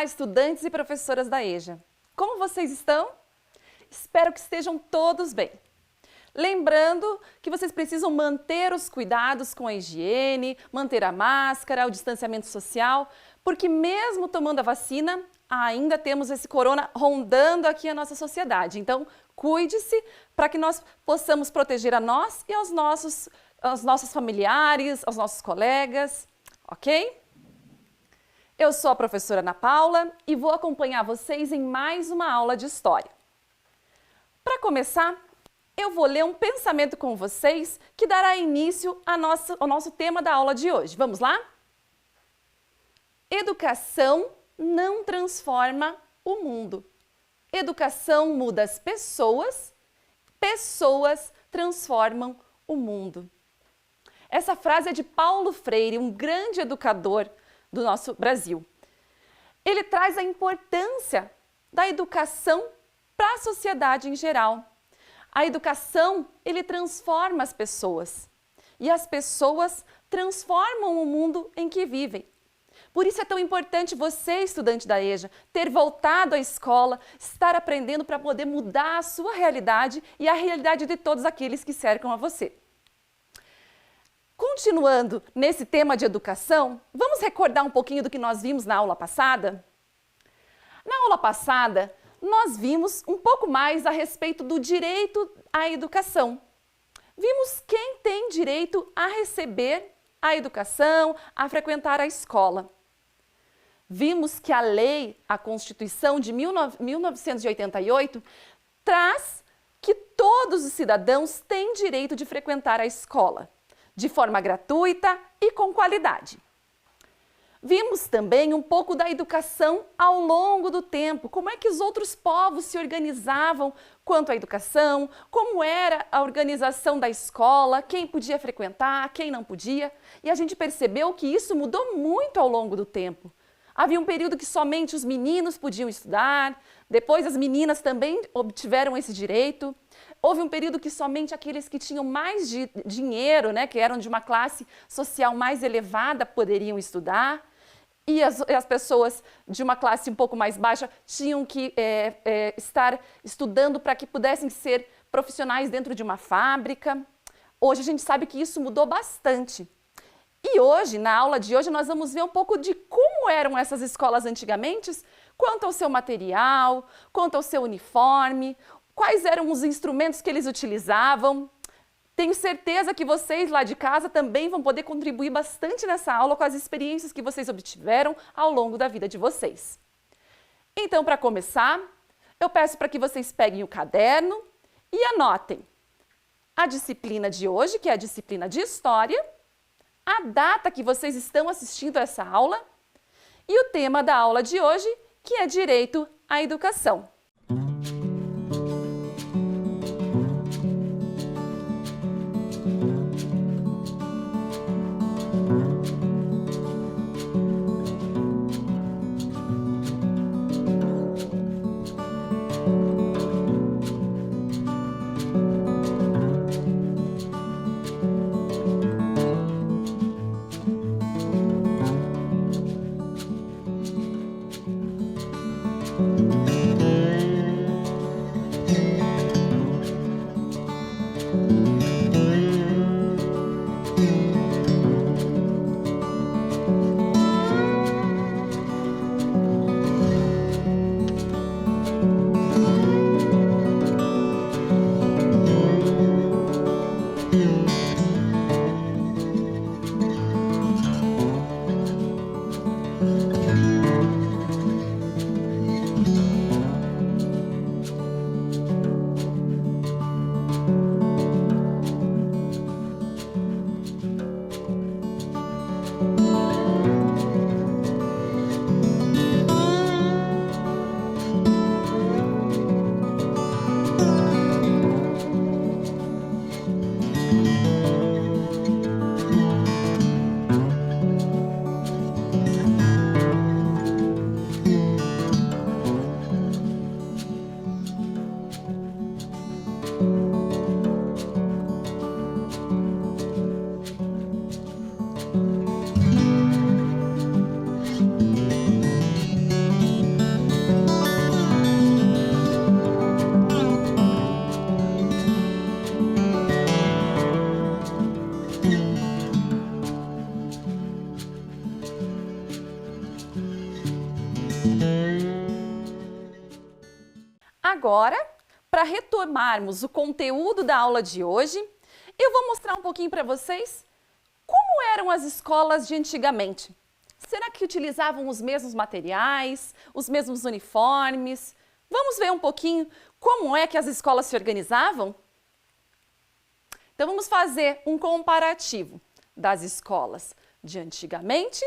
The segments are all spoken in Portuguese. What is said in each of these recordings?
estudantes e professoras da EJA! Como vocês estão? Espero que estejam todos bem. Lembrando que vocês precisam manter os cuidados com a higiene, manter a máscara, o distanciamento social, porque mesmo tomando a vacina, ainda temos esse corona rondando aqui a nossa sociedade. Então, cuide-se para que nós possamos proteger a nós e aos nossos familiares, aos nossos colegas, ok? Eu sou a professora Ana Paula e vou acompanhar vocês em mais uma aula de História. Para começar, eu vou ler um pensamento com vocês que dará início ao nosso tema da aula de hoje. Vamos lá? Educação não transforma o mundo. Educação muda as pessoas, pessoas transformam o mundo. Essa frase é de Paulo Freire, um grande educador do nosso Brasil. Ele traz a importância da educação para a sociedade em geral. A educação, ele transforma as pessoas e as pessoas transformam o mundo em que vivem. Por isso é tão importante você, estudante da EJA, ter voltado à escola, estar aprendendo para poder mudar a sua realidade e a realidade de todos aqueles que cercam a você. Continuando nesse tema de educação, vamos recordar um pouquinho do que nós vimos na aula passada? Na aula passada, nós vimos um pouco mais a respeito do direito à educação. Vimos quem tem direito a receber a educação, a frequentar a escola. Vimos que a lei, a Constituição de 1988, traz que todos os cidadãos têm direito de frequentar a escola, de forma gratuita e com qualidade. Vimos também um pouco da educação ao longo do tempo, como é que os outros povos se organizavam quanto à educação, como era a organização da escola, quem podia frequentar, quem não podia. E a gente percebeu que isso mudou muito ao longo do tempo. Havia um período que somente os meninos podiam estudar, depois as meninas também obtiveram esse direito. Houve um período que somente aqueles que tinham mais dinheiro, que eram de uma classe social mais elevada, poderiam estudar. E as pessoas de uma classe um pouco mais baixa tinham que estar estudando para que pudessem ser profissionais dentro de uma fábrica. Hoje a gente sabe que isso mudou bastante. E hoje, na aula de hoje, nós vamos ver um pouco de como eram essas escolas antigamente, quanto ao seu material, quanto ao seu uniforme, quais eram os instrumentos que eles utilizavam. Tenho certeza que vocês lá de casa também vão poder contribuir bastante nessa aula com as experiências que vocês obtiveram ao longo da vida de vocês. Então, para começar, eu peço para que vocês peguem o caderno e anotem a disciplina de hoje, que é a disciplina de História, a data que vocês estão assistindo a essa aula e o tema da aula de hoje, que é Direito à Educação. Agora, para retomarmos o conteúdo da aula de hoje, eu vou mostrar um pouquinho para vocês como eram as escolas de antigamente. Será que utilizavam os mesmos materiais, os mesmos uniformes? Vamos ver um pouquinho como é que as escolas se organizavam? Então vamos fazer um comparativo das escolas de antigamente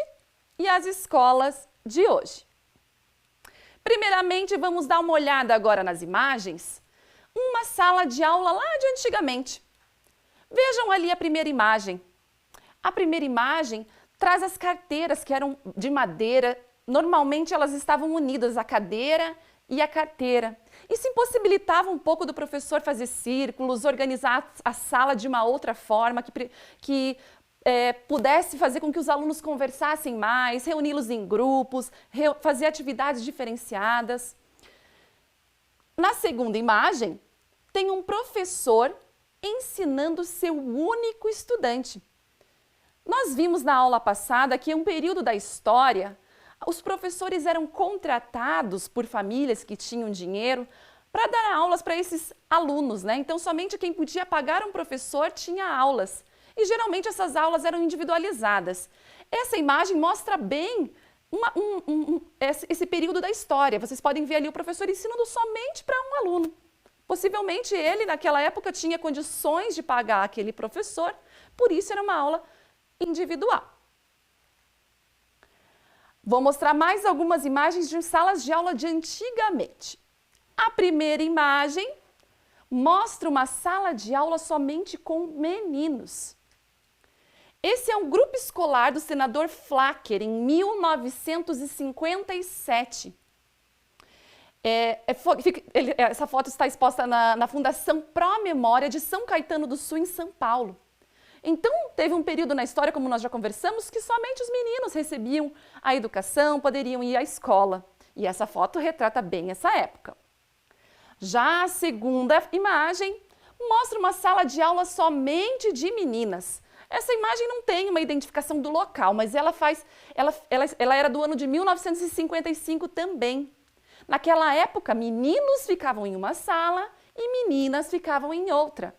e as escolas de hoje. Primeiramente, vamos dar uma olhada agora nas imagens. Uma sala de aula lá de antigamente. Vejam ali a primeira imagem. A primeira imagem traz as carteiras que eram de madeira. Normalmente elas estavam unidas, a cadeira e a carteira. Isso impossibilitava um pouco do professor fazer círculos, organizar a sala de uma outra forma, que pudesse fazer com que os alunos conversassem mais, reuni-los em grupos, fazer atividades diferenciadas. Na segunda imagem, tem um professor ensinando seu único estudante. Nós vimos na aula passada que em um período da história, os professores eram contratados por famílias que tinham dinheiro para dar aulas para esses alunos, né? Então, somente quem podia pagar um professor tinha aulas. E geralmente essas aulas eram individualizadas. Essa imagem mostra bem esse período da história. Vocês podem ver ali o professor ensinando somente para um aluno. Possivelmente ele, naquela época, tinha condições de pagar aquele professor, por isso era uma aula individual. Vou mostrar mais algumas imagens de salas de aula de antigamente. A primeira imagem mostra uma sala de aula somente com meninos. Esse é um grupo escolar do senador Flacker, em 1957. Essa foto está exposta na Fundação Pró Memória de São Caetano do Sul, em São Paulo. Então, teve um período na história, como nós já conversamos, que somente os meninos recebiam a educação, poderiam ir à escola. E essa foto retrata bem essa época. Já a segunda imagem mostra uma sala de aula somente de meninas. Essa imagem não tem uma identificação do local, mas ela era do ano de 1955 também. Naquela época, meninos ficavam em uma sala e meninas ficavam em outra.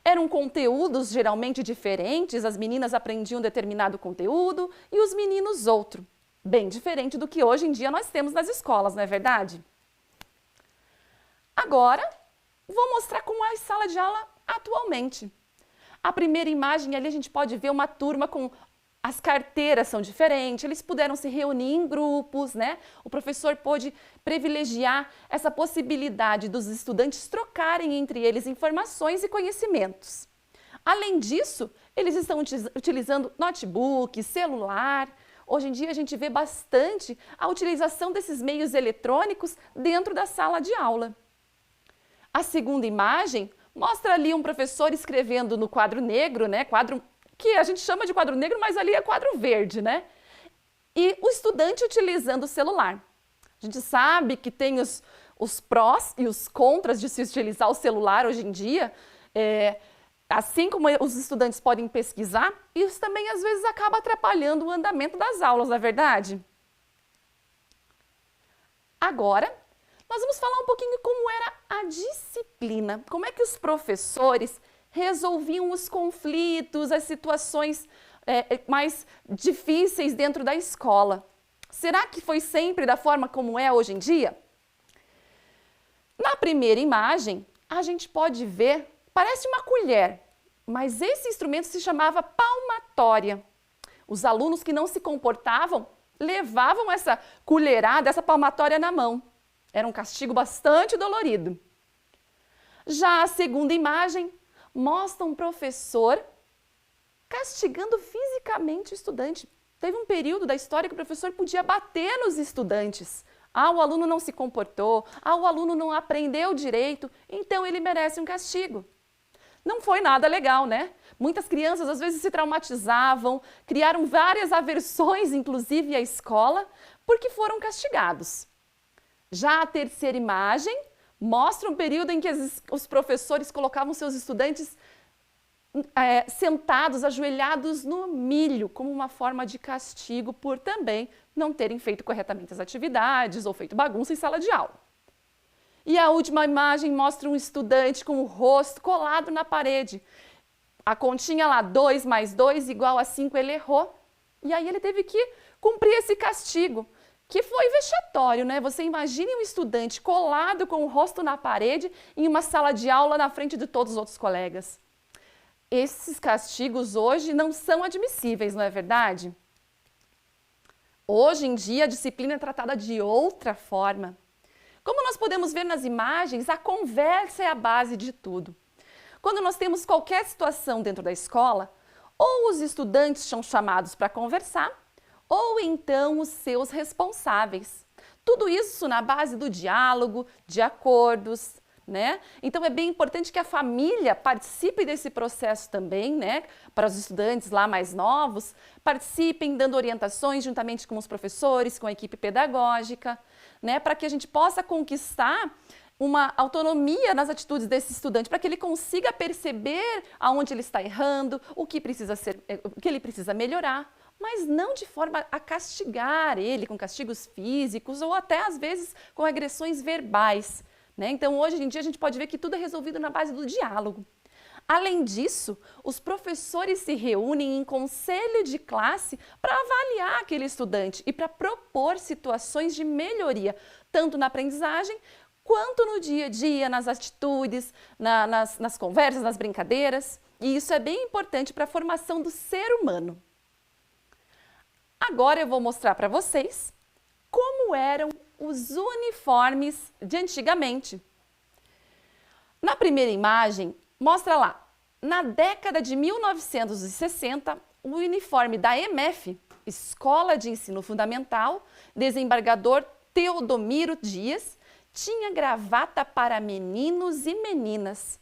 Eram conteúdos geralmente diferentes, as meninas aprendiam determinado conteúdo e os meninos outro. Bem diferente do que hoje em dia nós temos nas escolas, não é verdade? Agora, vou mostrar como é a sala de aula atualmente. A primeira imagem ali a gente pode ver uma turma com as carteiras são diferentes, eles puderam se reunir em grupos, né? O professor pôde privilegiar essa possibilidade dos estudantes trocarem entre eles informações e conhecimentos. Além disso, eles estão utilizando notebook, celular. Hoje em dia a gente vê bastante a utilização desses meios eletrônicos dentro da sala de aula. A segunda imagem mostra ali um professor escrevendo no quadro negro, né? Quadro que a gente chama de quadro negro, mas ali é quadro verde, né? E o estudante utilizando o celular. A gente sabe que tem os prós e os contras de se utilizar o celular hoje em dia. Assim como os estudantes podem pesquisar, isso também às vezes acaba atrapalhando o andamento das aulas, não é verdade? Agora, nós vamos falar um pouquinho como era a disciplina, como é que os professores resolviam os conflitos, as situações mais difíceis dentro da escola. Será que foi sempre da forma como é hoje em dia? Na primeira imagem, a gente pode ver, parece uma colher, mas esse instrumento se chamava palmatória. Os alunos que não se comportavam levavam essa colherada, essa palmatória na mão. Era um castigo bastante dolorido. Já a segunda imagem mostra um professor castigando fisicamente o estudante. Teve um período da história que o professor podia bater nos estudantes. O aluno não se comportou, o aluno não aprendeu direito, então ele merece um castigo. Não foi nada legal, né? Muitas crianças às vezes se traumatizavam, criaram várias aversões, inclusive à escola, porque foram castigados. Já a terceira imagem mostra um período em que os professores colocavam seus estudantes sentados, ajoelhados no milho, como uma forma de castigo por também não terem feito corretamente as atividades ou feito bagunça em sala de aula. E a última imagem mostra um estudante com o rosto colado na parede. A continha lá, 2 mais 2 igual a 5, ele errou. E aí ele teve que cumprir esse castigo, que foi vexatório, né? Você imagine um estudante colado com o rosto na parede em uma sala de aula na frente de todos os outros colegas. Esses castigos hoje não são admissíveis, não é verdade? Hoje em dia a disciplina é tratada de outra forma. Como nós podemos ver nas imagens, a conversa é a base de tudo. Quando nós temos qualquer situação dentro da escola, ou os estudantes são chamados para conversar, ou então os seus responsáveis. Tudo isso na base do diálogo, de acordos, né? Então é bem importante que a família participe desse processo também, né? Para os estudantes lá mais novos, participem dando orientações juntamente com os professores, com a equipe pedagógica, né? Para que a gente possa conquistar uma autonomia nas atitudes desse estudante, para que ele consiga perceber aonde ele está errando, o que ele precisa melhorar, mas não de forma a castigar ele com castigos físicos ou até às vezes com agressões verbais, né? Então hoje em dia a gente pode ver que tudo é resolvido na base do diálogo. Além disso, os professores se reúnem em conselho de classe para avaliar aquele estudante e para propor situações de melhoria, tanto na aprendizagem quanto no dia a dia, nas atitudes, nas conversas, nas brincadeiras. E isso é bem importante para a formação do ser humano. Agora eu vou mostrar para vocês como eram os uniformes de antigamente. Na primeira imagem, mostra lá, na década de 1960, o uniforme da EMF, Escola de Ensino Fundamental, desembargador Teodomiro Dias, tinha gravata para meninos e meninas.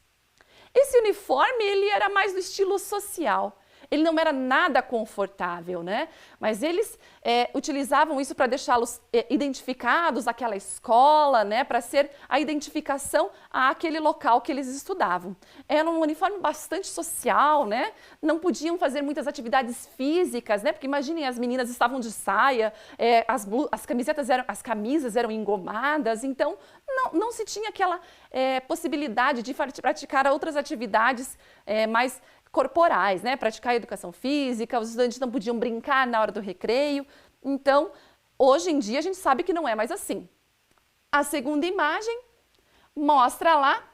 Esse uniforme ele era mais do estilo social. Ele não era nada confortável, né? Mas eles utilizavam isso para deixá-los identificados àquela escola, né? Para ser a identificação àquele local que eles estudavam. Era um uniforme bastante social, né? Não podiam fazer muitas atividades físicas, né? Porque imaginem, as meninas estavam de saia, as camisas eram engomadas, então não se tinha aquela possibilidade de praticar outras atividades mais corporais, né? Praticar educação física, os estudantes não podiam brincar na hora do recreio. Então, hoje em dia a gente sabe que não é mais assim. A segunda imagem mostra lá,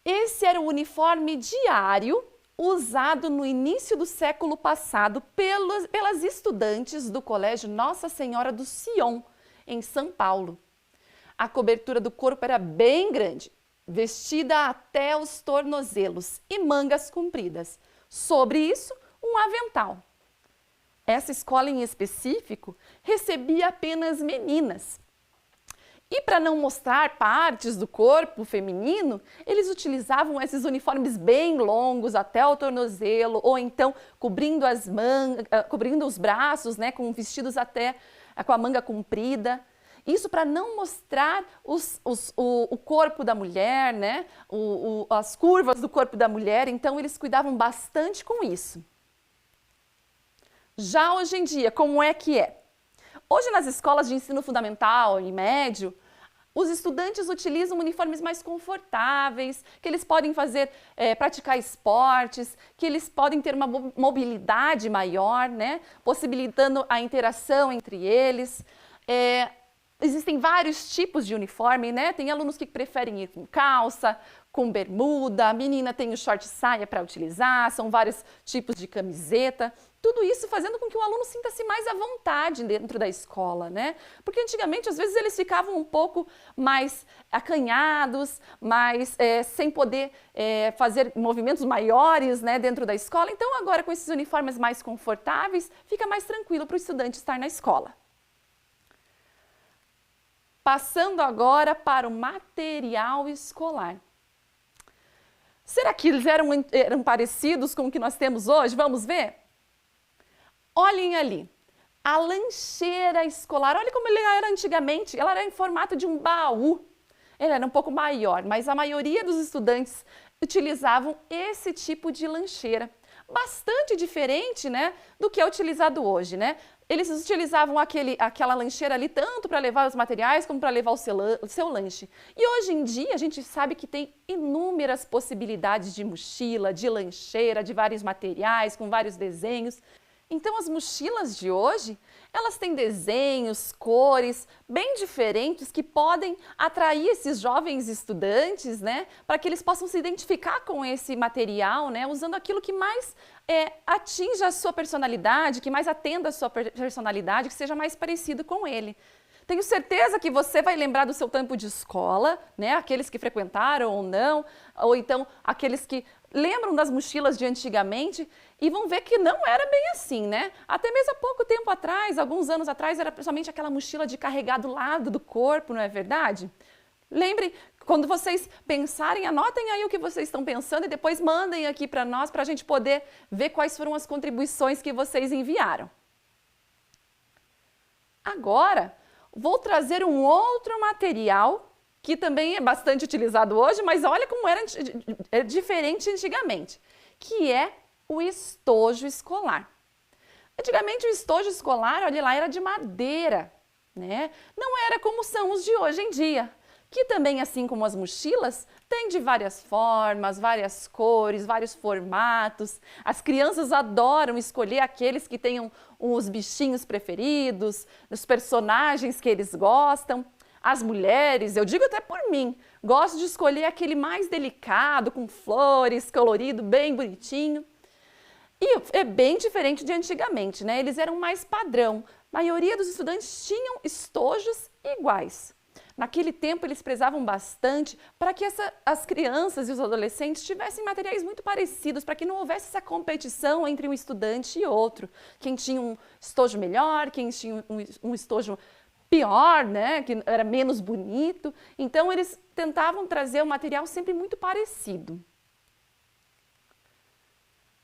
esse era o uniforme diário usado no início do século passado pelas estudantes do Colégio Nossa Senhora do Sion, em São Paulo. A cobertura do corpo era bem grande, vestida até os tornozelos e mangas compridas. Sobre isso, um avental. Essa escola em específico recebia apenas meninas. E para não mostrar partes do corpo feminino, eles utilizavam esses uniformes bem longos até o tornozelo, ou então cobrindo cobrindo os braços, né, com vestidos até com a manga comprida. Isso para não mostrar o corpo da mulher, né? As curvas do corpo da mulher, então eles cuidavam bastante com isso. Já hoje em dia, como é que é? Hoje nas escolas de ensino fundamental e médio, os estudantes utilizam uniformes mais confortáveis, que eles podem praticar esportes, que eles podem ter uma mobilidade maior, né? Possibilitando a interação entre eles. Existem vários tipos de uniforme, né? Tem alunos que preferem ir com calça, com bermuda, a menina tem o short saia para utilizar, são vários tipos de camiseta. Tudo isso fazendo com que o aluno sinta-se mais à vontade dentro da escola, né? Porque antigamente, às vezes, eles ficavam um pouco mais acanhados, sem poder fazer movimentos maiores, né, dentro da escola. Então, agora, com esses uniformes mais confortáveis, fica mais tranquilo para o estudante estar na escola. Passando agora para o material escolar. Será que eles eram parecidos com o que nós temos hoje? Vamos ver? Olhem ali, a lancheira escolar. Olha como ele era antigamente. Ela era em formato de um baú. Ele era um pouco maior, mas a maioria dos estudantes utilizavam esse tipo de lancheira. Bastante diferente, né, do que é utilizado hoje, né? eles utilizavam aquela lancheira ali tanto para levar os materiais como para levar o seu lanche. E hoje em dia a gente sabe que tem inúmeras possibilidades de mochila, de lancheira, de vários materiais, com vários desenhos. Então as mochilas de hoje, elas têm desenhos, cores bem diferentes que podem atrair esses jovens estudantes, né, para que eles possam se identificar com esse material, né, usando aquilo que mais atinja a sua personalidade, que mais atenda a sua personalidade, que seja mais parecido com ele. Tenho certeza que você vai lembrar do seu tempo de escola, né, aqueles que frequentaram ou não, ou então aqueles que lembram das mochilas de antigamente e vão ver que não era bem assim, né? Até mesmo há pouco tempo atrás, alguns anos atrás, era somente aquela mochila de carregar do lado do corpo, não é verdade? Lembrem, quando vocês pensarem, anotem aí o que vocês estão pensando e depois mandem aqui para nós, para a gente poder ver quais foram as contribuições que vocês enviaram. Agora, vou trazer um outro material que também é bastante utilizado hoje, mas olha como era diferente antigamente, que é o estojo escolar. Antigamente o estojo escolar, olha lá, era de madeira, né? Não era como são os de hoje em dia, que também, assim como as mochilas, tem de várias formas, várias cores, vários formatos. As crianças adoram escolher aqueles que tenham os bichinhos preferidos, os personagens que eles gostam. As mulheres, eu digo até por mim, gosto de escolher aquele mais delicado, com flores, colorido, bem bonitinho. E é bem diferente de antigamente, né? Eles eram mais padrão. A maioria dos estudantes tinham estojos iguais. Naquele tempo, eles prezavam bastante para que as crianças e os adolescentes tivessem materiais muito parecidos, para que não houvesse essa competição entre um estudante e outro. Quem tinha um estojo melhor, quem tinha um estojo pior, né, que era menos bonito. Então, eles tentavam trazer um material sempre muito parecido.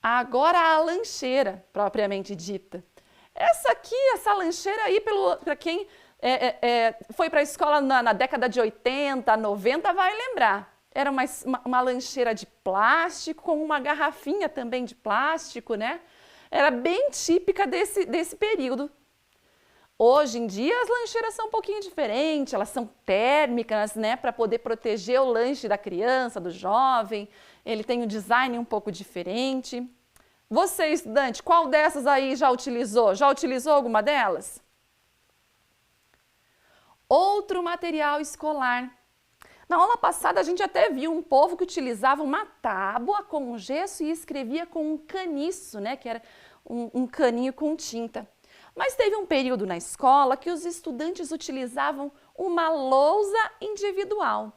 Agora, a lancheira, propriamente dita. Essa lancheira aí, para quem foi para a escola na década de 80, 90, vai lembrar. Era uma lancheira de plástico, com uma garrafinha também de plástico, né? Era bem típica desse período. Hoje em dia as lancheiras são um pouquinho diferentes, elas são térmicas, né, para poder proteger o lanche da criança, do jovem. Ele tem um design um pouco diferente. Você, estudante, qual dessas aí já utilizou? Já utilizou alguma delas? Outro material escolar. Na aula passada a gente até viu um povo que utilizava uma tábua com gesso e escrevia com um caniço, né, que era um caninho com tinta. Mas teve um período na escola que os estudantes utilizavam uma lousa individual.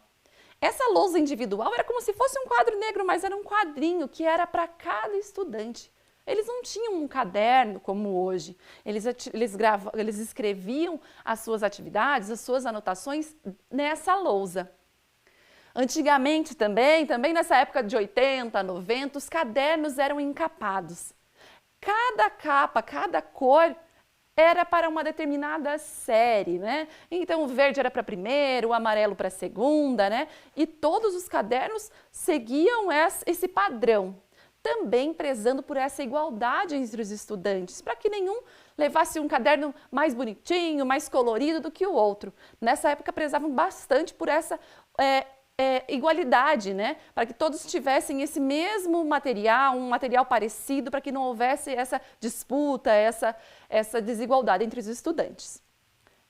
Essa lousa individual era como se fosse um quadro negro, mas era um quadrinho que era para cada estudante. Eles não tinham um caderno como hoje. Eles escreviam as suas atividades, as suas anotações nessa lousa. Antigamente também nessa época de 80, 90, os cadernos eram encapados. Cada capa, cada cor era para uma determinada série, né? Então o verde era para a primeira, o amarelo para a segunda, né? E todos os cadernos seguiam esse padrão, também prezando por essa igualdade entre os estudantes, para que nenhum levasse um caderno mais bonitinho, mais colorido do que o outro. Nessa época prezavam bastante por essa igualdade, né? Para que todos tivessem esse mesmo material, um material parecido, para que não houvesse essa disputa, essa desigualdade entre os estudantes.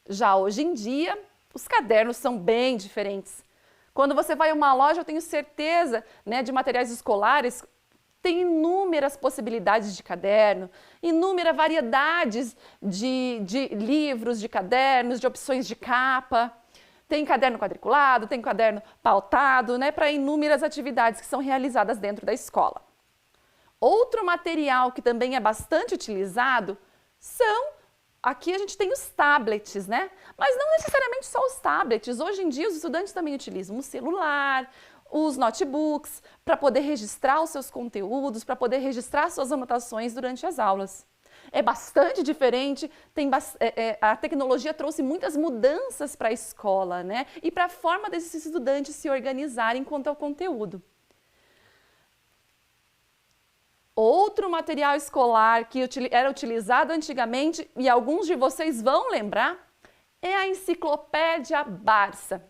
Já hoje em dia, os cadernos são bem diferentes. Quando você vai a uma loja, eu tenho certeza, né, de materiais escolares, tem inúmeras possibilidades de caderno, inúmeras variedades de livros, de cadernos, de opções de capa. Tem caderno quadriculado, tem caderno pautado, né, para inúmeras atividades que são realizadas dentro da escola. Outro material que também é bastante utilizado aqui a gente tem os tablets, né? Mas não necessariamente só os tablets. Hoje em dia os estudantes também utilizam o celular, os notebooks, para poder registrar os seus conteúdos, para poder registrar suas anotações durante as aulas. É bastante diferente, a tecnologia trouxe muitas mudanças para a escola, né? E para a forma desses estudantes se organizarem quanto ao conteúdo. Outro material escolar que era utilizado antigamente, e alguns de vocês vão lembrar, é a Enciclopédia Barça.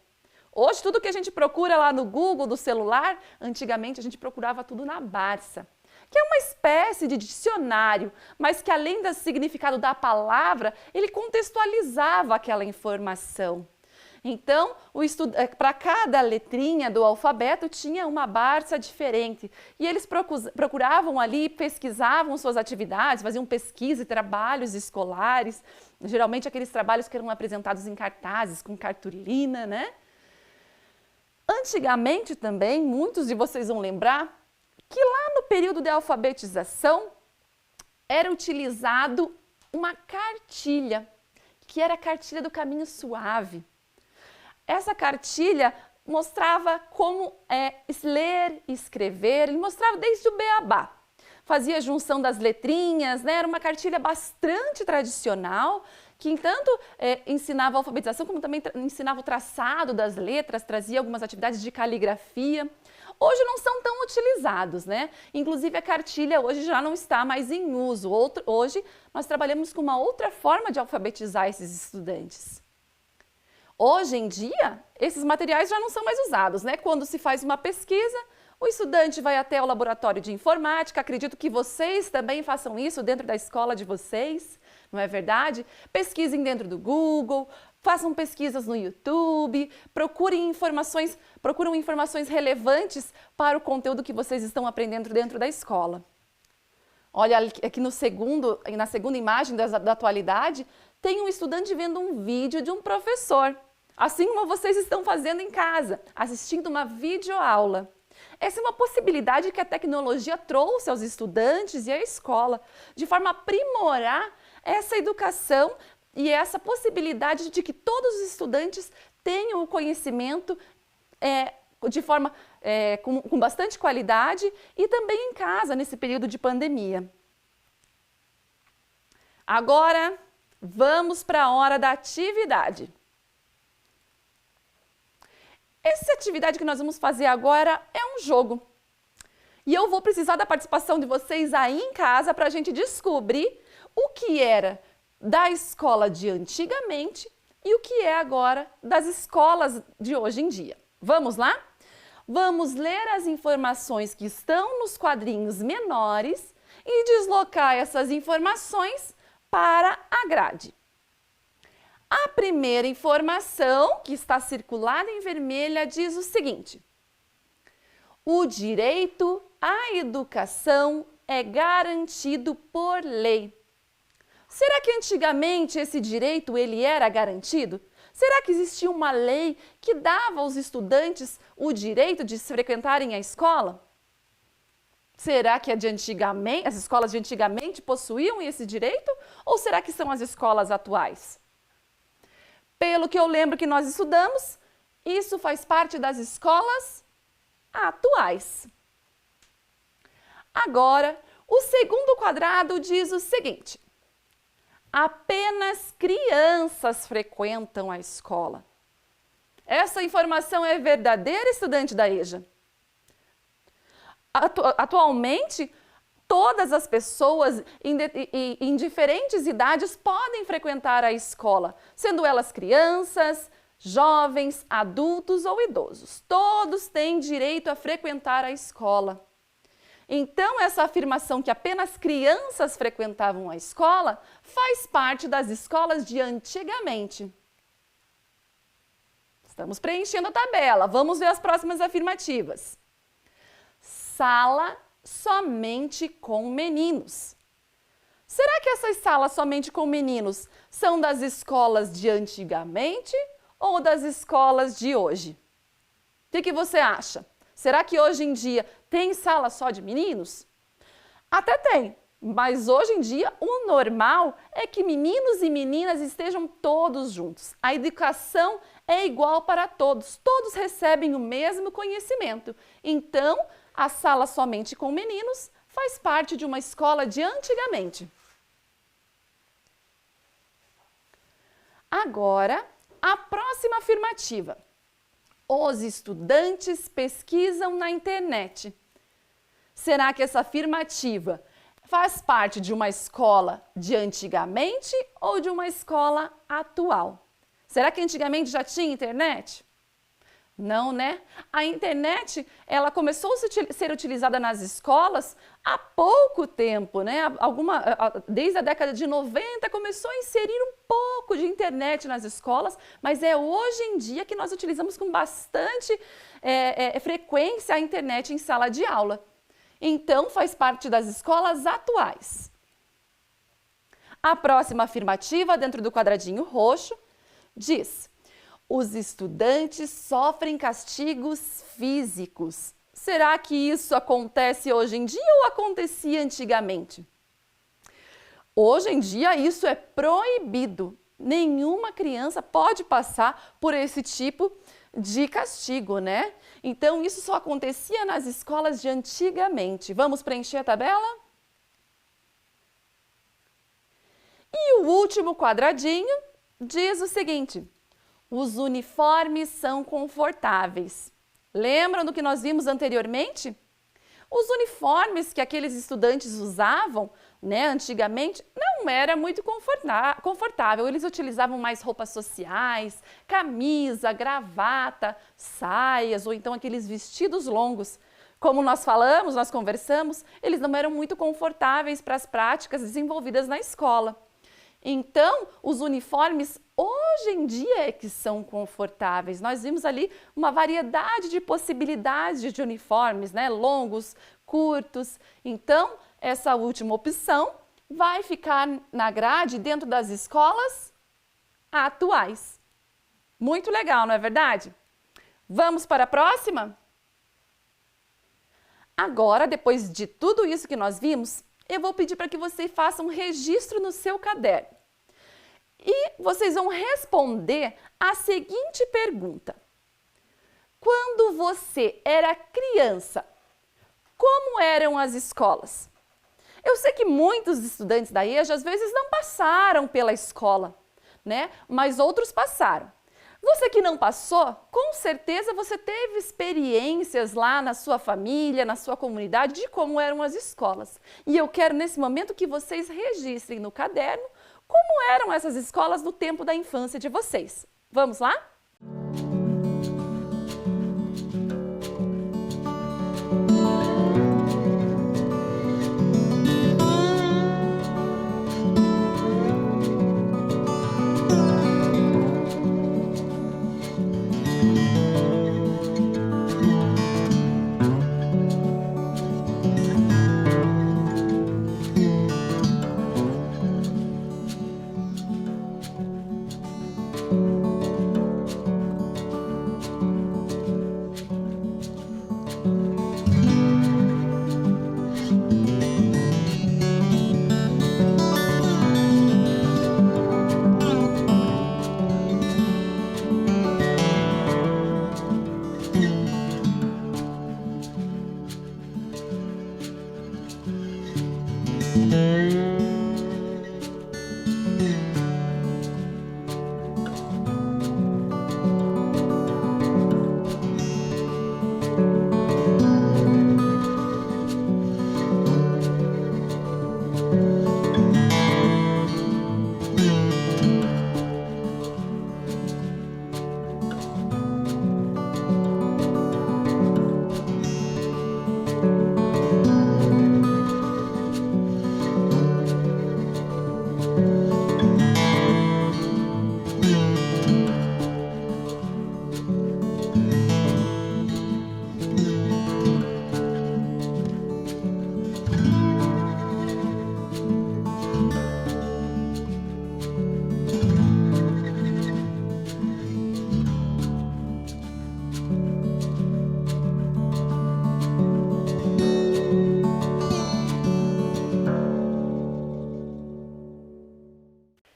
Hoje, tudo que a gente procura lá no Google, do celular, antigamente a gente procurava tudo na Barça, que é uma espécie de dicionário, mas que além do significado da palavra, ele contextualizava aquela informação. Então, para cada letrinha do alfabeto tinha uma Barça diferente e eles procuravam ali, pesquisavam suas atividades, faziam pesquisa e trabalhos escolares, geralmente aqueles trabalhos que eram apresentados em cartazes, com cartolina, né? Antigamente também, muitos de vocês vão lembrar, que lá no período de alfabetização era utilizado uma cartilha, que era a cartilha do caminho suave. Essa cartilha mostrava como ler e escrever, ele mostrava desde o beabá. Fazia a junção das letrinhas, né? Era uma cartilha bastante tradicional, que tanto ensinava a alfabetização, como também ensinava o traçado das letras, trazia algumas atividades de caligrafia. Hoje não são tão utilizados, né? Inclusive a cartilha hoje já não está mais em uso. Hoje nós trabalhamos com uma outra forma de alfabetizar esses estudantes. Hoje em dia, esses materiais já não são mais usados, né? Quando se faz uma pesquisa, o estudante vai até o laboratório de informática, acredito que vocês também façam isso dentro da escola de vocês, não é verdade? Pesquisem dentro do Google, façam pesquisas no YouTube, procuram informações relevantes para o conteúdo que vocês estão aprendendo dentro da escola. Olha, aqui na segunda imagem da atualidade, tem um estudante vendo um vídeo de um professor, assim como vocês estão fazendo em casa, assistindo uma videoaula. Essa é uma possibilidade que a tecnologia trouxe aos estudantes e à escola, de forma a aprimorar essa educação e essa possibilidade de que todos os estudantes tenham o conhecimento de forma com bastante qualidade e também em casa, nesse período de pandemia. Agora, vamos para a hora da atividade. Essa atividade que nós vamos fazer agora é um jogo. E eu vou precisar da participação de vocês aí em casa para a gente descobrir o que era da escola de antigamente e o que é agora das escolas de hoje em dia. Vamos lá? Vamos ler as informações que estão nos quadrinhos menores e deslocar essas informações para a grade. A primeira informação, que está circulada em vermelha, diz o seguinte: o direito à educação é garantido por lei. Será que antigamente esse direito ele era garantido? Será que existia uma lei que dava aos estudantes o direito de frequentarem a escola? Será que as escolas de antigamente possuíam esse direito? Ou será que são as escolas atuais? Pelo que eu lembro que nós estudamos, isso faz parte das escolas atuais. Agora, o segundo quadrado diz o seguinte: apenas crianças frequentam a escola. Essa informação é verdadeira, estudante da EJA? Atualmente, todas as pessoas em diferentes idades podem frequentar a escola, sendo elas crianças, jovens, adultos ou idosos. Todos têm direito a frequentar a escola. Então, essa afirmação que apenas crianças frequentavam a escola faz parte das escolas de antigamente. Estamos preenchendo a tabela. Vamos ver as próximas afirmativas. Sala somente com meninos. Será que essas salas somente com meninos são das escolas de antigamente ou das escolas de hoje? O que você acha? Será que hoje em dia tem sala só de meninos? Até tem, mas hoje em dia o normal é que meninos e meninas estejam todos juntos. A educação é igual para todos, todos recebem o mesmo conhecimento. Então, a sala somente com meninos faz parte de uma escola de antigamente. Agora, a próxima afirmativa. Os estudantes pesquisam na internet. Será que essa afirmativa faz parte de uma escola de antigamente ou de uma escola atual? Será que antigamente já tinha internet? Não, né? A internet, ela começou a ser utilizada nas escolas há pouco tempo, né? Desde a década de 90 começou a inserir um pouco de internet nas escolas, mas é hoje em dia que nós utilizamos com bastante frequência a internet em sala de aula. Então, faz parte das escolas atuais. A próxima afirmativa, dentro do quadradinho roxo, diz: os estudantes sofrem castigos físicos. Será que isso acontece hoje em dia ou acontecia antigamente? Hoje em dia isso é proibido. Nenhuma criança pode passar por esse tipo de castigo, né? Então isso só acontecia nas escolas de antigamente. Vamos preencher a tabela? E o último quadradinho diz o seguinte: os uniformes são confortáveis. Lembram do que nós vimos anteriormente? Os uniformes que aqueles estudantes usavam, né, antigamente, não era muito confortável. Eles utilizavam mais roupas sociais, camisa, gravata, saias ou então aqueles vestidos longos. Como nós falamos, nós conversamos, eles não eram muito confortáveis para as práticas desenvolvidas na escola. Então, os uniformes hoje em dia é que são confortáveis. Nós vimos ali uma variedade de possibilidades de uniformes, né? Longos, curtos. Então, essa última opção vai ficar na grade dentro das escolas atuais. Muito legal, não é verdade? Vamos para a próxima? Agora, depois de tudo isso que nós vimos, eu vou pedir para que você faça um registro no seu caderno. E vocês vão responder a seguinte pergunta: quando você era criança, como eram as escolas? Eu sei que muitos estudantes da EJA às vezes não passaram pela escola, né? Mas outros passaram. Você que não passou, com certeza você teve experiências lá na sua família, na sua comunidade, de como eram as escolas. E eu quero nesse momento que vocês registrem no caderno como eram essas escolas no tempo da infância de vocês. Vamos lá?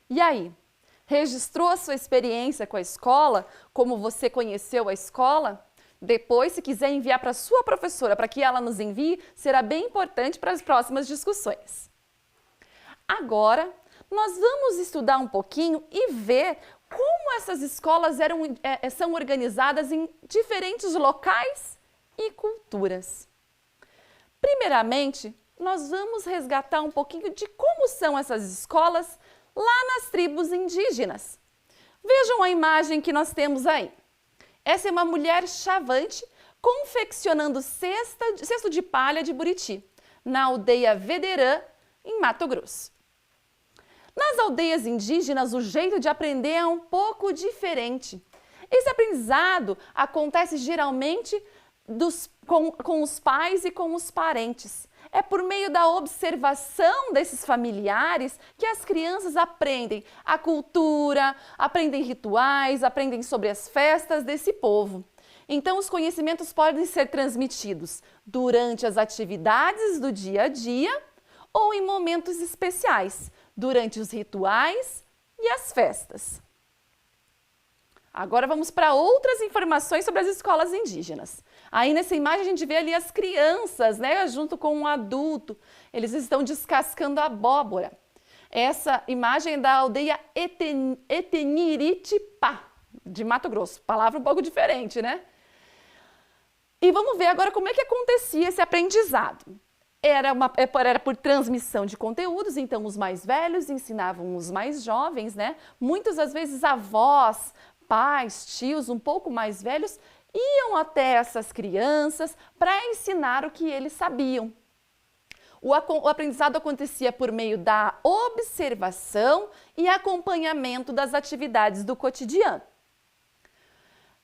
E aí, registrou a sua experiência com a escola, como você conheceu a escola? Depois, se quiser enviar para a sua professora, para que ela nos envie, será bem importante para as próximas discussões. Agora, nós vamos estudar um pouquinho e ver como essas escolas são organizadas em diferentes locais e culturas. Primeiramente, nós vamos resgatar um pouquinho de como são essas escolas lá nas tribos indígenas. Vejam a imagem que nós temos aí. Essa é uma mulher chavante confeccionando cesto de palha de buriti, na aldeia Vederã, em Mato Grosso. Nas aldeias indígenas, o jeito de aprender é um pouco diferente. Esse aprendizado acontece geralmente com os pais e com os parentes. É por meio da observação desses familiares que as crianças aprendem a cultura, aprendem rituais, aprendem sobre as festas desse povo. Então, os conhecimentos podem ser transmitidos durante as atividades do dia a dia ou em momentos especiais, durante os rituais e as festas. Agora vamos para outras informações sobre as escolas indígenas. Aí nessa imagem a gente vê ali as crianças, né, junto com um adulto. Eles estão descascando abóbora. Essa imagem é da aldeia Eteniritipá, de Mato Grosso. Palavra um pouco diferente, né? E vamos ver agora como é que acontecia esse aprendizado. Era por transmissão de conteúdos, então os mais velhos ensinavam os mais jovens, né? Muitas das vezes avós, pais, tios um pouco mais velhos iam até essas crianças para ensinar o que eles sabiam. O aprendizado acontecia por meio da observação e acompanhamento das atividades do cotidiano.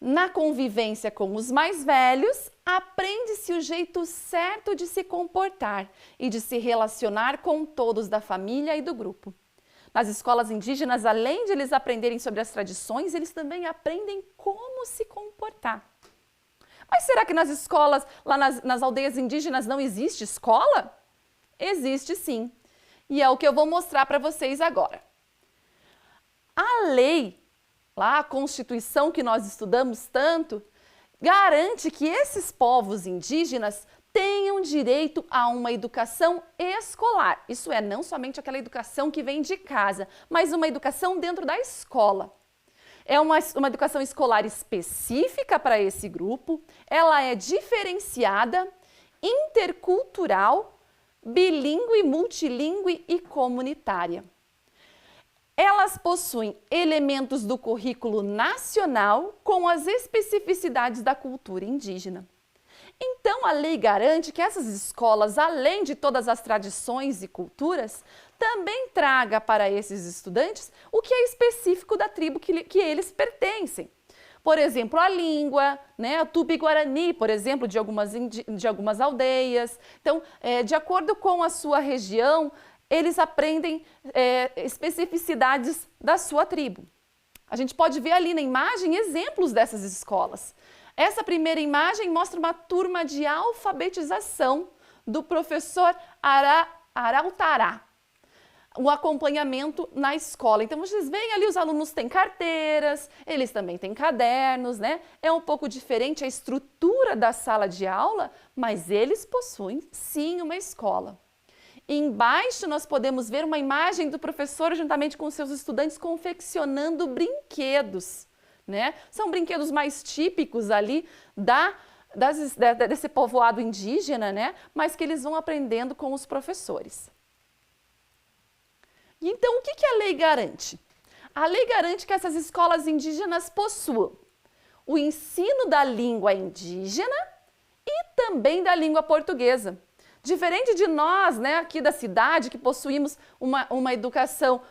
Na convivência com os mais velhos, aprende-se o jeito certo de se comportar e de se relacionar com todos da família e do grupo. Nas escolas indígenas, além de eles aprenderem sobre as tradições, eles também aprendem como se comportar. Mas será que nas escolas, lá nas aldeias indígenas, não existe escola? Existe sim. E é o que eu vou mostrar para vocês agora. A lei, lá a Constituição que nós estudamos tanto, garante que esses povos indígenas tenham direito a uma educação escolar. Isso é, não somente aquela educação que vem de casa, mas uma educação dentro da escola. É uma educação escolar específica para esse grupo, ela é diferenciada, intercultural, bilíngue, multilíngue e comunitária. Elas possuem elementos do currículo nacional com as especificidades da cultura indígena. Então, a lei garante que essas escolas, além de todas as tradições e culturas, também traga para esses estudantes o que é específico da tribo que eles pertencem. Por exemplo, a língua, né, o tupi-guarani, por exemplo, de algumas aldeias. Então, de acordo com a sua região, eles aprendem especificidades da sua tribo. A gente pode ver ali na imagem exemplos dessas escolas. Essa primeira imagem mostra uma turma de alfabetização do professor Arautará, o acompanhamento na escola. Então, vocês veem ali, os alunos têm carteiras, eles também têm cadernos, né? É um pouco diferente a estrutura da sala de aula, mas eles possuem, sim, uma escola. Embaixo nós podemos ver uma imagem do professor juntamente com seus estudantes confeccionando brinquedos, né? São brinquedos mais típicos ali desse povoado indígena, né? Mas que eles vão aprendendo com os professores. Então, o que a lei garante? A lei garante que essas escolas indígenas possuam o ensino da língua indígena e também da língua portuguesa. Diferente de nós, né, aqui da cidade, que possuímos uma educação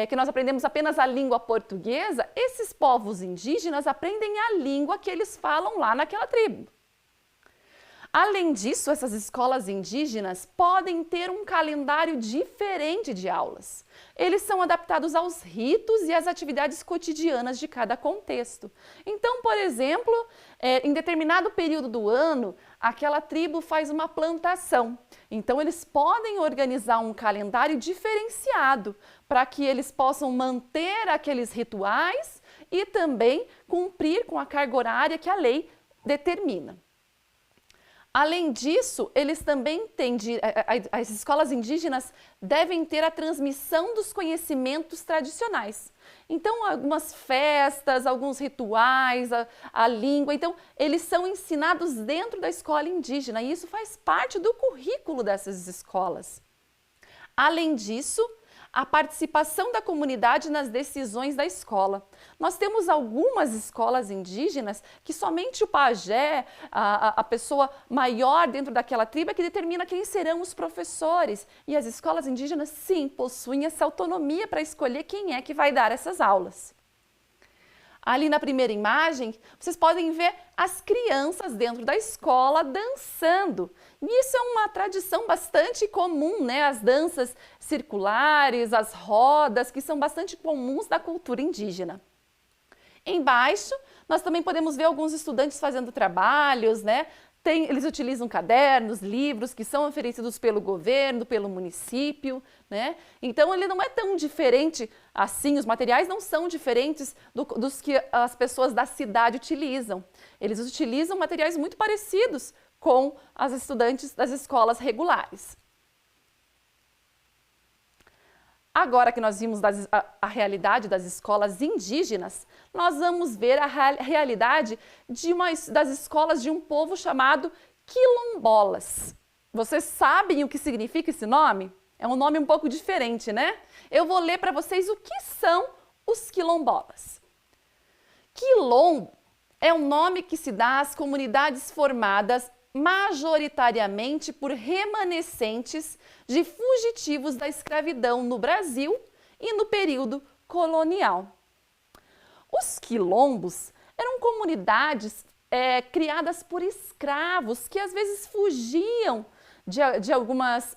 que nós aprendemos apenas a língua portuguesa, esses povos indígenas aprendem a língua que eles falam lá naquela tribo. Além disso, essas escolas indígenas podem ter um calendário diferente de aulas. Eles são adaptados aos ritos e às atividades cotidianas de cada contexto. Então, por exemplo, em determinado período do ano, aquela tribo faz uma plantação. Então, eles podem organizar um calendário diferenciado para que eles possam manter aqueles rituais e também cumprir com a carga horária que a lei determina. Além disso, eles também têm, as escolas indígenas devem ter a transmissão dos conhecimentos tradicionais. Então, algumas festas, alguns rituais, a língua, então, eles são ensinados dentro da escola indígena e isso faz parte do currículo dessas escolas. Além disso, a participação da comunidade nas decisões da escola. Nós temos algumas escolas indígenas que somente o pajé, a pessoa maior dentro daquela tribo, é que determina quem serão os professores. E as escolas indígenas, sim, possuem essa autonomia para escolher quem é que vai dar essas aulas. Ali na primeira imagem, vocês podem ver as crianças dentro da escola dançando. E isso é uma tradição bastante comum, né? As danças circulares, as rodas, que são bastante comuns da cultura indígena. Embaixo, nós também podemos ver alguns estudantes fazendo trabalhos, né? Eles utilizam cadernos, livros que são oferecidos pelo governo, pelo município, né? Então ele não é tão diferente assim, os materiais não são diferentes dos que as pessoas da cidade utilizam. Eles utilizam materiais muito parecidos com as estudantes das escolas regulares. Agora que nós vimos a realidade das escolas indígenas, nós vamos ver a realidade das escolas de um povo chamado quilombolas. Vocês sabem o que significa esse nome? É um nome um pouco diferente, né? Eu vou ler para vocês o que são os quilombolas. Quilombo é um nome que se dá às comunidades formadas majoritariamente por remanescentes de fugitivos da escravidão no Brasil e no período colonial. Os quilombos eram comunidades criadas por escravos que às vezes fugiam de algumas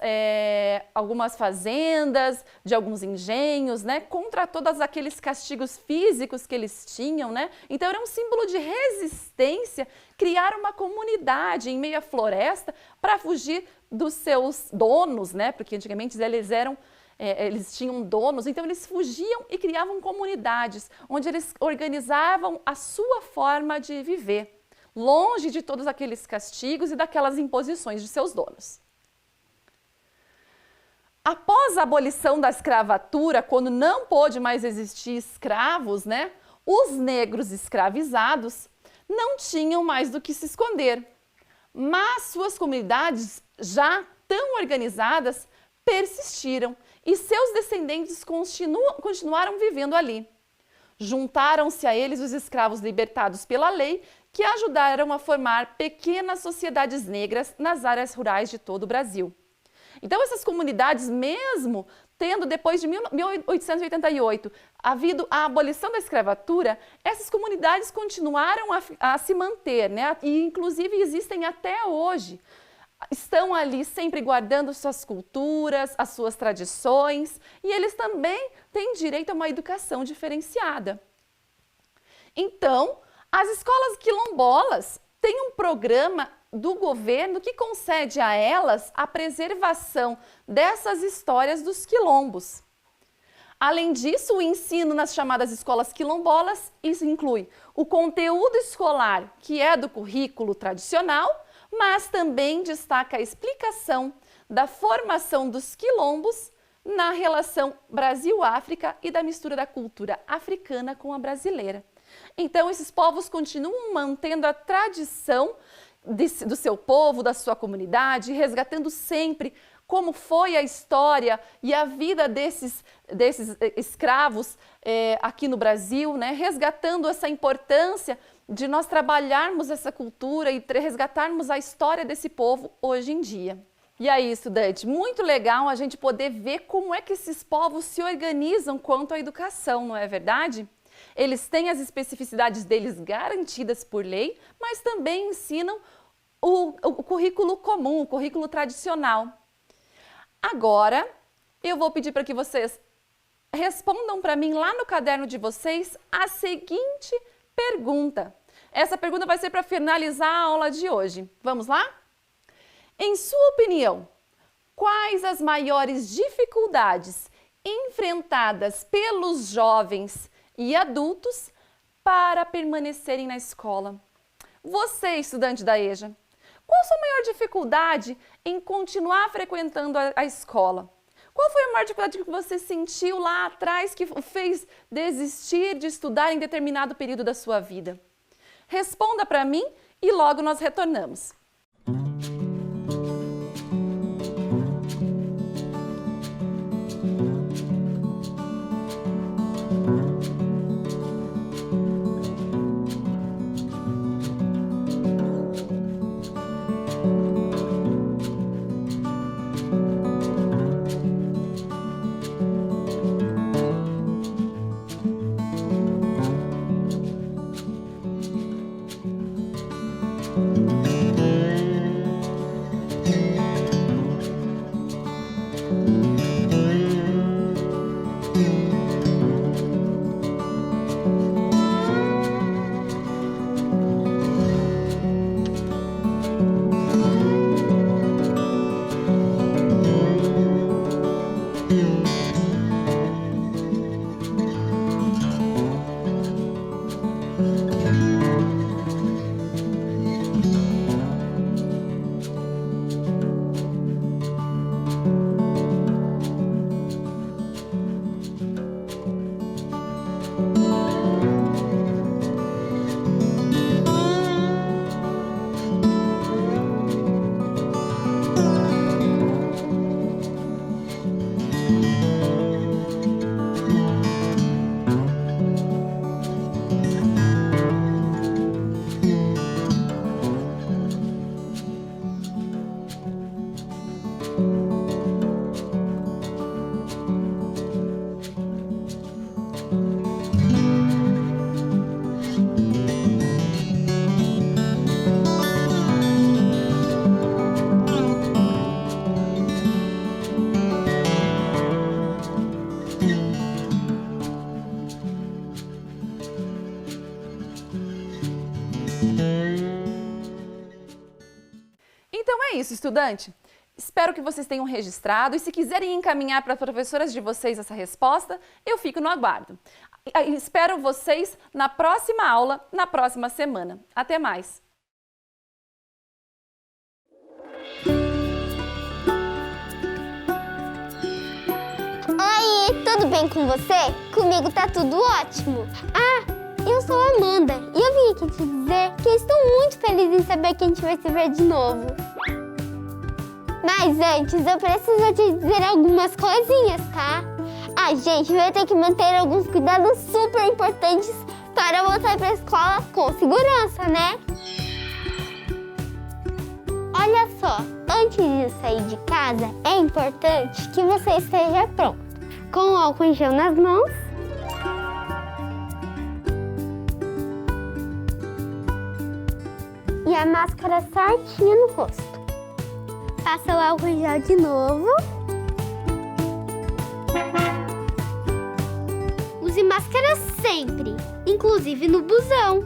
fazendas, de alguns engenhos, né, contra todos aqueles castigos físicos que eles tinham, né? Então era um símbolo de resistência criar uma comunidade em meio à floresta para fugir dos seus donos, né? Porque antigamente eles tinham donos, então eles fugiam e criavam comunidades onde eles organizavam a sua forma de viver, longe de todos aqueles castigos e daquelas imposições de seus donos. Após a abolição da escravatura, quando não pôde mais existir escravos, né, os negros escravizados não tinham mais do que se esconder, mas suas comunidades, já tão organizadas, persistiram e seus descendentes continuaram vivendo ali. Juntaram-se a eles os escravos libertados pela lei, que ajudaram a formar pequenas sociedades negras nas áreas rurais de todo o Brasil. Então essas comunidades, mesmo tendo depois de 1888 havido a abolição da escravatura, essas comunidades continuaram a se manter, né? E inclusive existem até hoje. Estão ali sempre guardando suas culturas, as suas tradições, e eles também têm direito a uma educação diferenciada. Então, as escolas quilombolas têm um programa do governo que concede a elas a preservação dessas histórias dos quilombos. Além disso, o ensino nas chamadas escolas quilombolas, isso inclui o conteúdo escolar, que é do currículo tradicional, mas também destaca a explicação da formação dos quilombos na relação Brasil-África e da mistura da cultura africana com a brasileira. Então, esses povos continuam mantendo a tradição do seu povo, da sua comunidade, resgatando sempre como foi a história e a vida desses escravos aqui no Brasil, né? Resgatando essa importância de nós trabalharmos essa cultura e resgatarmos a história desse povo hoje em dia. E aí, estudante, muito legal a gente poder ver como é que esses povos se organizam quanto à educação, não é verdade? Eles têm as especificidades deles garantidas por lei, mas também ensinam o currículo comum, o currículo tradicional. Agora, eu vou pedir para que vocês respondam para mim lá no caderno de vocês a seguinte pergunta. Essa pergunta vai ser para finalizar a aula de hoje. Vamos lá? Em sua opinião, quais as maiores dificuldades enfrentadas pelos jovens e adultos para permanecerem na escola? Você, estudante da EJA, Qual a sua maior dificuldade em continuar frequentando a escola? Qual foi a maior dificuldade que você sentiu lá atrás que o fez desistir de estudar em determinado período da sua vida? Responda para mim e logo nós retornamos. Então é isso, estudante. Espero que vocês tenham registrado e se quiserem encaminhar para as professoras de vocês essa resposta, eu fico no aguardo. Espero vocês na próxima aula, na próxima semana. Até mais! Oi, tudo bem com você? Comigo tá tudo ótimo. Eu sou a Amanda e eu vim aqui te dizer que estou muito feliz em saber que a gente vai se ver de novo. Mas antes, eu preciso te dizer algumas coisinhas, tá? A gente vai ter que manter alguns cuidados super importantes para voltar para a escola com segurança, né? Olha só, antes de sair de casa, é importante que você esteja pronto, com álcool em gel nas mãos, e a máscara certinha no rosto. Passa o álcool em gel de novo. Use máscara sempre, inclusive no busão.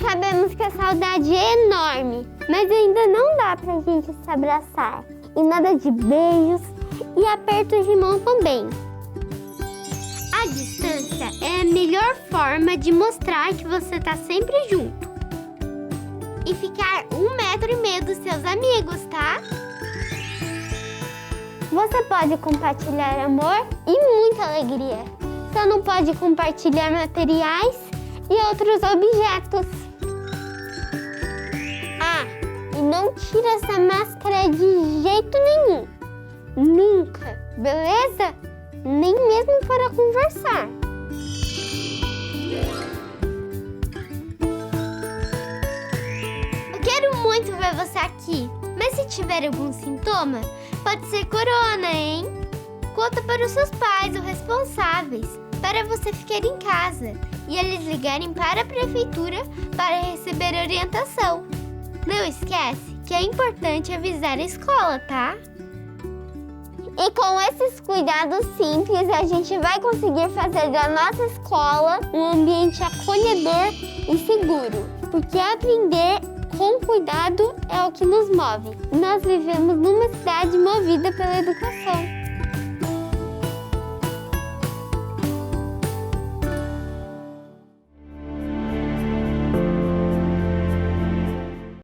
Sabemos que a saudade é enorme, mas ainda não dá pra gente se abraçar. E nada de beijos e apertos de mão também. A distância é a melhor forma de mostrar que você tá sempre junto. E ficar 1,5 metro dos seus amigos, tá? Você pode compartilhar amor e muita alegria. Só não pode compartilhar materiais e outros objetos. E não tira essa máscara de jeito nenhum. Nunca, beleza? Nem mesmo para conversar. Eu quero muito ver você aqui, mas se tiver algum sintoma, pode ser corona, hein? Conta para os seus pais ou responsáveis, para você ficar em casa e eles ligarem para a prefeitura para receber orientação. Não esquece que é importante avisar a escola, tá? E com esses cuidados simples, a gente vai conseguir fazer da nossa escola um ambiente acolhedor e seguro. Porque aprender com cuidado é o que nos move. Nós vivemos numa cidade movida pela educação.